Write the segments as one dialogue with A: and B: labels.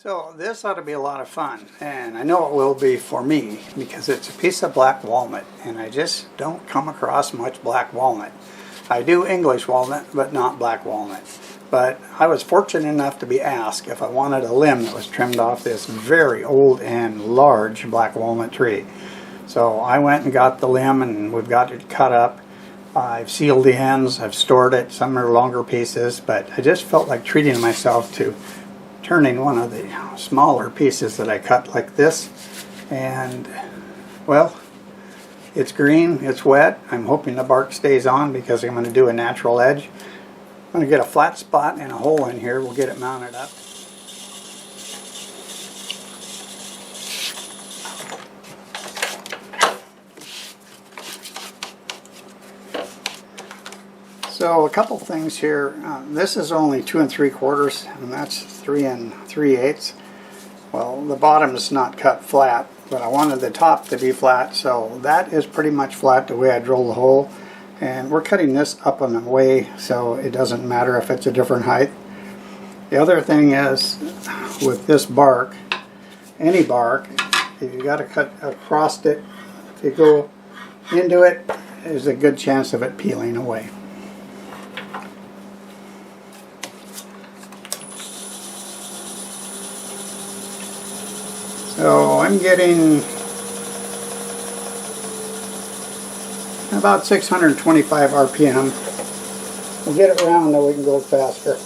A: So this ought to be a lot of fun, and I know it will be for me because it's a piece of black walnut, and I just don't come across much black walnut. I do English walnut, but not black walnut. But I was fortunate enough to be asked if I wanted a limb that was trimmed off this very old and large black walnut tree. So I went and got the limb, and we've got it cut up. I've sealed the ends, I've stored it, some are longer pieces, but I just felt like treating myself to turning one of the smaller pieces that I cut like this. And well, it's green, it's wet. I'm hoping the bark stays on because I'm going to do a natural edge. I'm going to get a flat spot and a hole in here. We'll get it mounted up. So a couple things here. This is only 2 3/4, and that's 3 3/8. Well, the bottom is not cut flat, but I wanted the top to be flat, so that is pretty much flat the way I drilled the hole. And we're cutting this up and away, so it doesn't matter if it's a different height. The other thing is, with this bark, any bark, if you got to cut across it, if you go into it, there's a good chance of it peeling away. So I'm getting about 625 RPM. We'll get it round so we can go faster.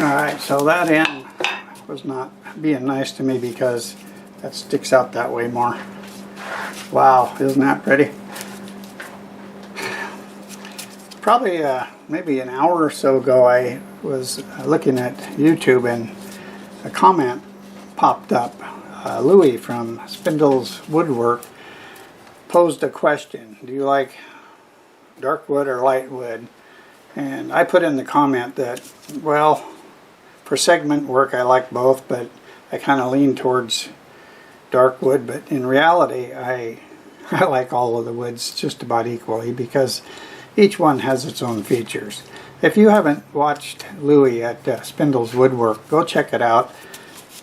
A: Alright, so that end was not being nice to me because that sticks out that way more. Wow, isn't that pretty? Probably maybe an hour or so ago I was looking at YouTube and a comment popped up. Louis from Spindle's Woodwork posed a question: do you like dark wood or light wood? And I put in the comment that, well, for segment work I like both, but I kind of lean towards dark wood. But in reality I like all of the woods just about equally because each one has its own features. If you haven't watched Louis at Spindle's Woodwork, go check it out.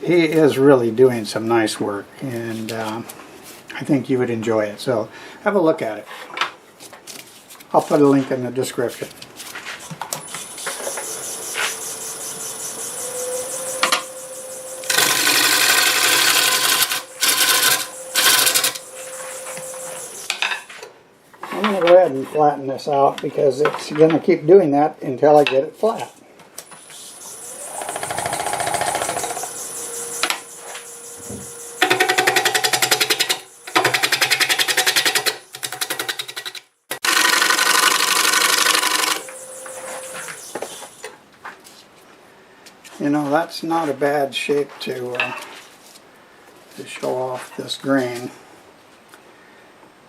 A: He is really doing some nice work, and I think you would enjoy it. So have a look at it. I'll put a link in the description. I'm going to go ahead and flatten this out because it's going to keep doing that until I get it flat. You know, that's not a bad shape to show off this grain.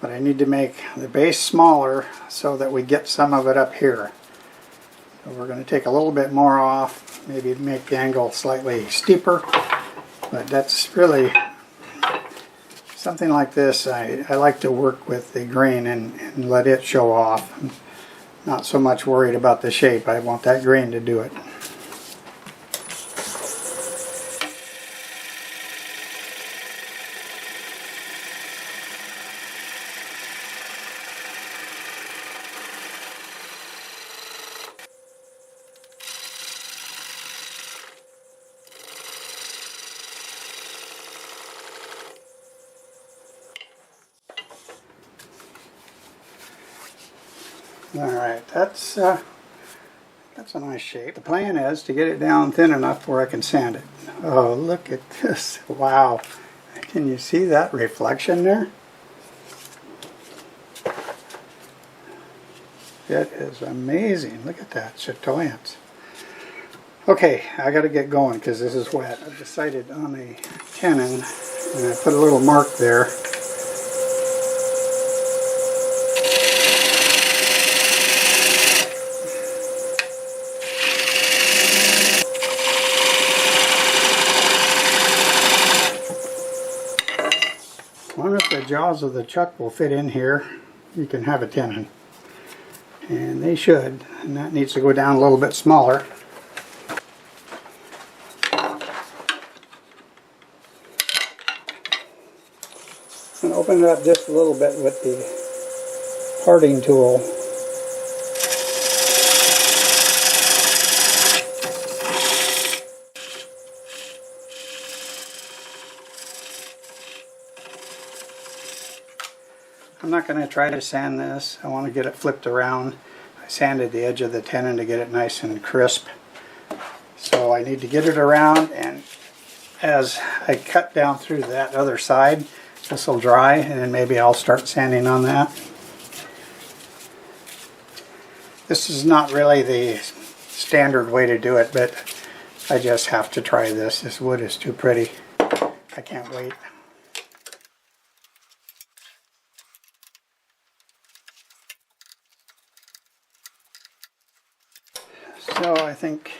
A: But I need to make the base smaller so that we get some of it up here. So we're going to take a little bit more off, maybe make the angle slightly steeper. But that's really something like this. I like to work with the grain and let it show off. I'm not so much worried about the shape. I want that grain to do it. Alright, that's a nice shape. The plan is to get it down thin enough where I can sand it. Oh, look at this. Wow. Can you see that reflection there? It is amazing. Look at that chatoyance. Okay, I got to get going because this is wet. I've decided on a tenon and I put a little mark there. if the jaws of the chuck will fit in here, you can have a tenon. And they should. And that needs to go down a little bit smaller. And open it up just a little bit with the parting tool. I'm not going to try to sand this. I want to get it flipped around. I sanded the edge of the tenon to get it nice and crisp. So I need to get it around, and as I cut down through that other side, this will dry, and then maybe I'll start sanding on that. This is not really the standard way to do it, but I just have to try this. This wood is too pretty. I can't wait. So I think,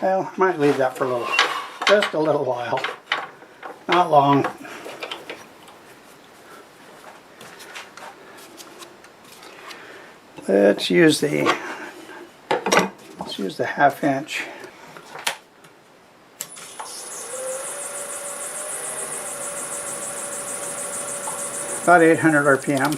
A: well, I might leave that for just a little while. Not long. Let's use the 1/2 inch. About 800 RPM.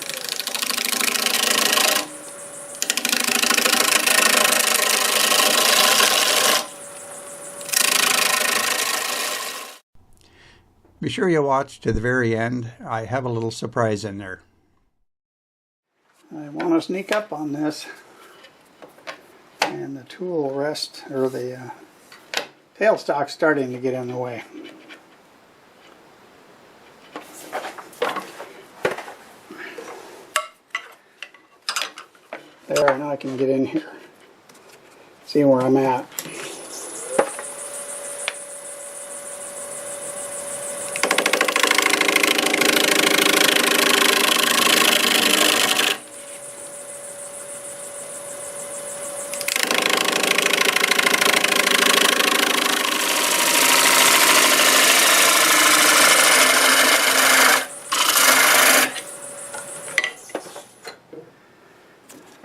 A: Be sure you watch to the very end. I have a little surprise in there. I want to sneak up on this, and the tool rest, or the tailstock's starting to get in the way. There, now I can get in here. See where I'm at.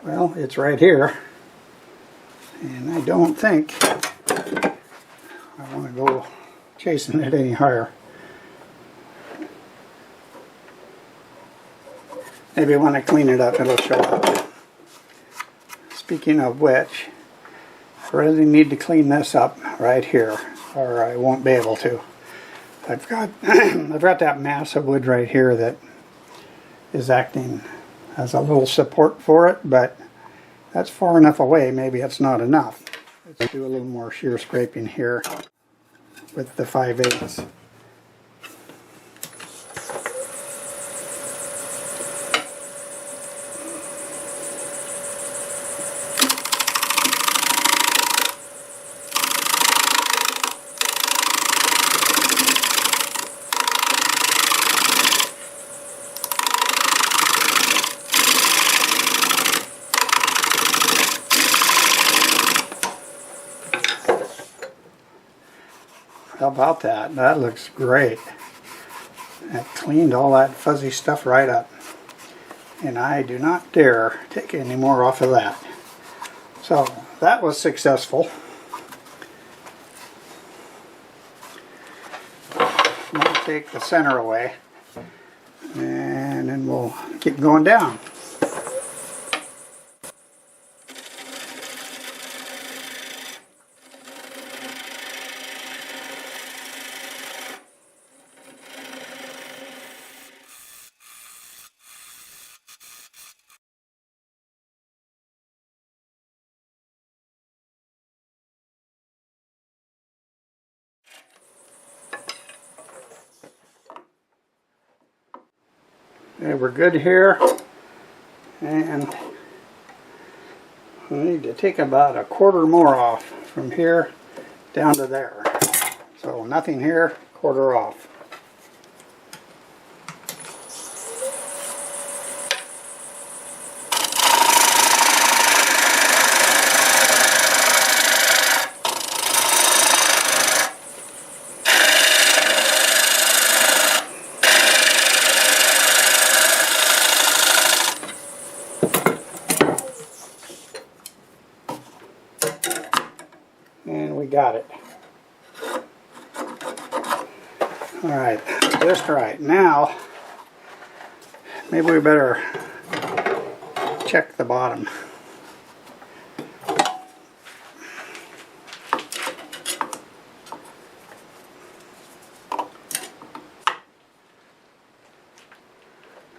A: Well, it's right here, and I don't think I want to go chasing it any higher. Maybe when I clean it up, it'll show up. Speaking of which, I really need to clean this up right here, or I won't be able to. I've got I've got that mass of wood right here that is acting as a little support for it, but that's far enough away. Maybe it's not enough. Let's do a little more shear scraping here with the 5/8. How about that? That looks great. That cleaned all that fuzzy stuff right up. And I do not dare take any more off of that. So that was successful. I'm going to take the center away, and then we'll keep going down. Okay, we're good here, and we need to take about 1/4 more off from here down to there. So nothing here, 1/4 off. got it. Alright, just right. Now, maybe we better check the bottom.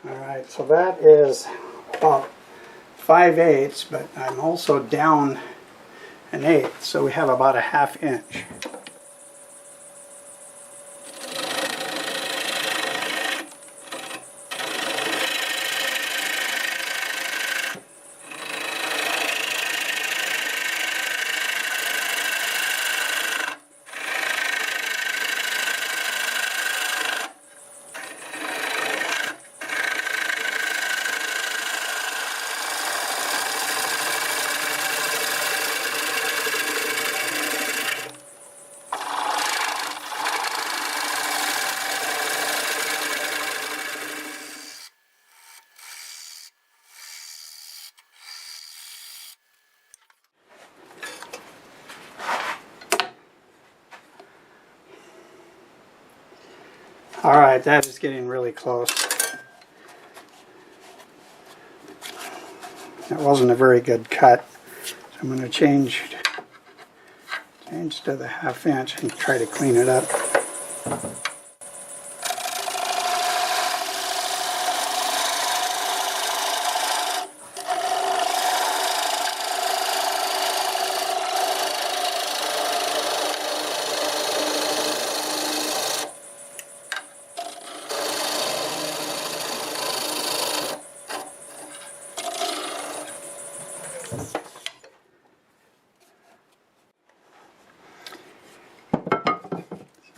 A: Alright, so that is about 5/8, but I'm also down 1/8, so we have about a 1/2 inch. Alright, that is getting really close. That wasn't a very good cut. So I'm going to change to the 1/2 inch and try to clean it up.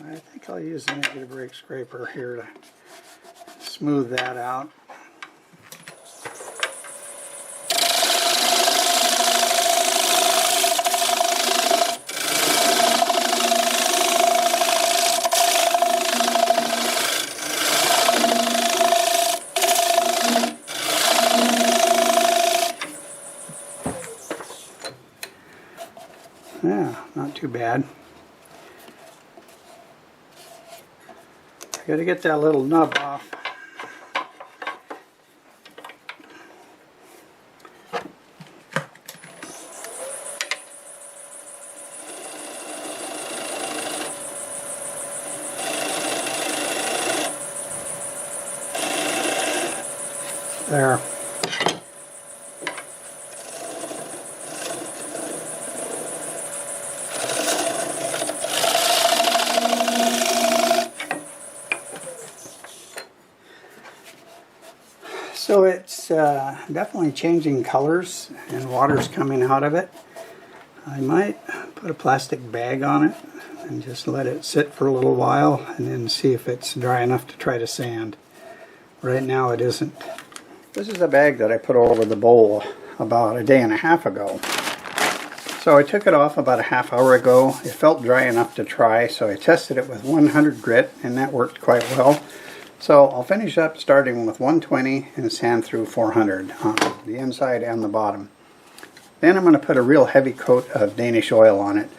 A: I think I'll use the negative rake scraper here to smooth that out. Yeah, not too bad. Got to get that little nub off. There. So it's definitely changing colors and water's coming out of it. I might put a plastic bag on it and just let it sit for a little while and then see if it's dry enough to try to sand. Right now it isn't. This is a bag that I put over the bowl about 1.5 days ago. So I took it off about a 1/2 hour ago. It felt dry enough to try, so I tested it with 100 grit and that worked quite well. So I'll finish up starting with 120 and sand through 400 on the inside and the bottom. Then I'm going to put a real heavy coat of Danish oil on it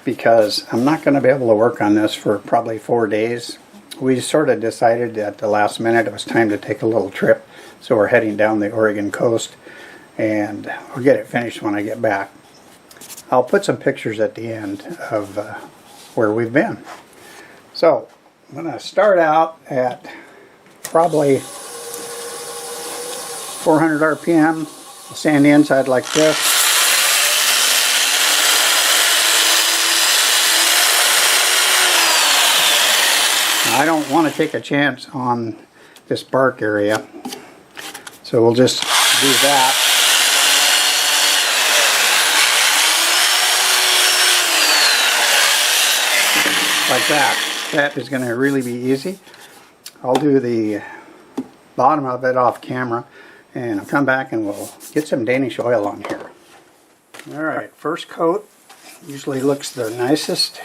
A: because I'm not going to be able to work on this for probably 4 days. We sort of decided at the last minute it was time to take a little trip, so we're heading down the Oregon coast and I'll get it finished when I get back. I'll put some pictures at the end of where we've been. So I'm going to start out at probably 400 RPM, sand the inside like this. I don't want to take a chance on this bark area, so we'll just do that. Like that. That is going to really be easy. I'll do the bottom of it off camera and I'll come back and we'll get some Danish oil on here. Alright, first coat usually looks the nicest.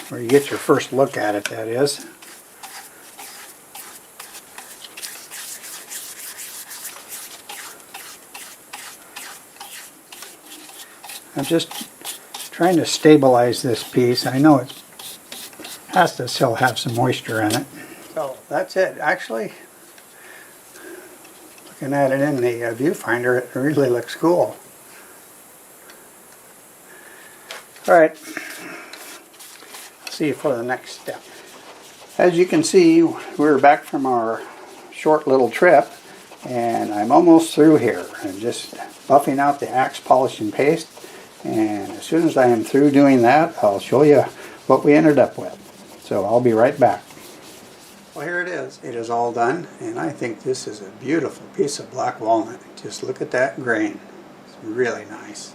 A: Where you get your first look at it, that is. I'm just trying to stabilize this piece. I know it has to still have some moisture in it. So that's it. Actually, looking at it in the viewfinder, it really looks cool. Alright, see you for the next step. As you can see, we're back from our short little trip, and I'm almost through here. I'm just buffing out the axe polishing paste, and as soon as I am through doing that, I'll show you what we ended up with. So I'll be right back. Well, here it is. It is all done, and I think this is a beautiful piece of black walnut. Just look at that grain. It's really nice.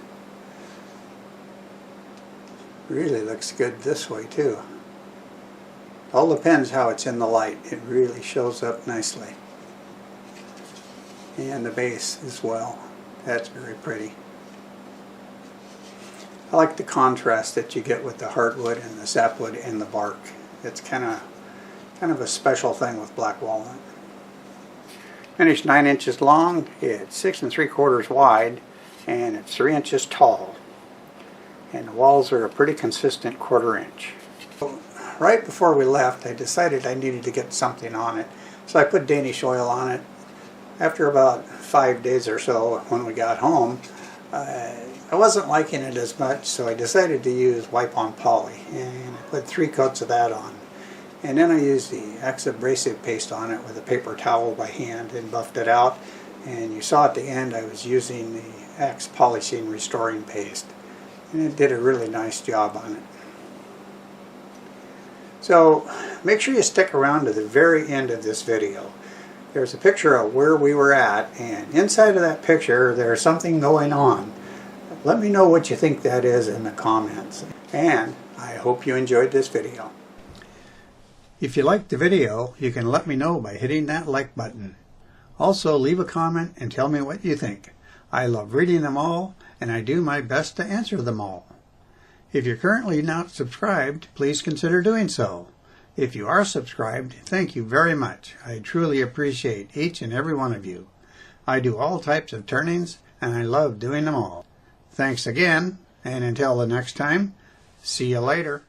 A: Really looks good this way too. All depends how it's in the light. It really shows up nicely. And the base as well. That's very pretty. I like the contrast that you get with the hardwood and the sapwood and the bark. It's kind of a special thing with black walnut. Finished 9 inches long. It's 6 3/4 wide, and it's 3 inches tall. And the walls are a pretty consistent 1/4 inch. Right before we left, I decided I needed to get something on it, so I put Danish oil on it. After about 5 days or so, when we got home, I wasn't liking it as much, so I decided to use wipe-on poly, and I put 3 coats of that on. And then I used the abrasive paste on it with a paper towel by hand and buffed it out. And you saw at the end I was using the axe polishing restoring paste, and it did a really nice job on it. So make sure you stick around to the very end of this video. There's a picture of where we were at, and inside of that picture there's something going on. Let me know what you think that is in the comments, and I hope you enjoyed this video. If you liked the video, you can let me know by hitting that like button. Also, leave a comment and tell me what you think. I love reading them all, and I do my best to answer them all. If you're currently not subscribed, please consider doing so. If you are subscribed, thank you very much. I truly appreciate each and every one of you. I do all types of turnings, and I love doing them all. Thanks again, and until the next time, see you later.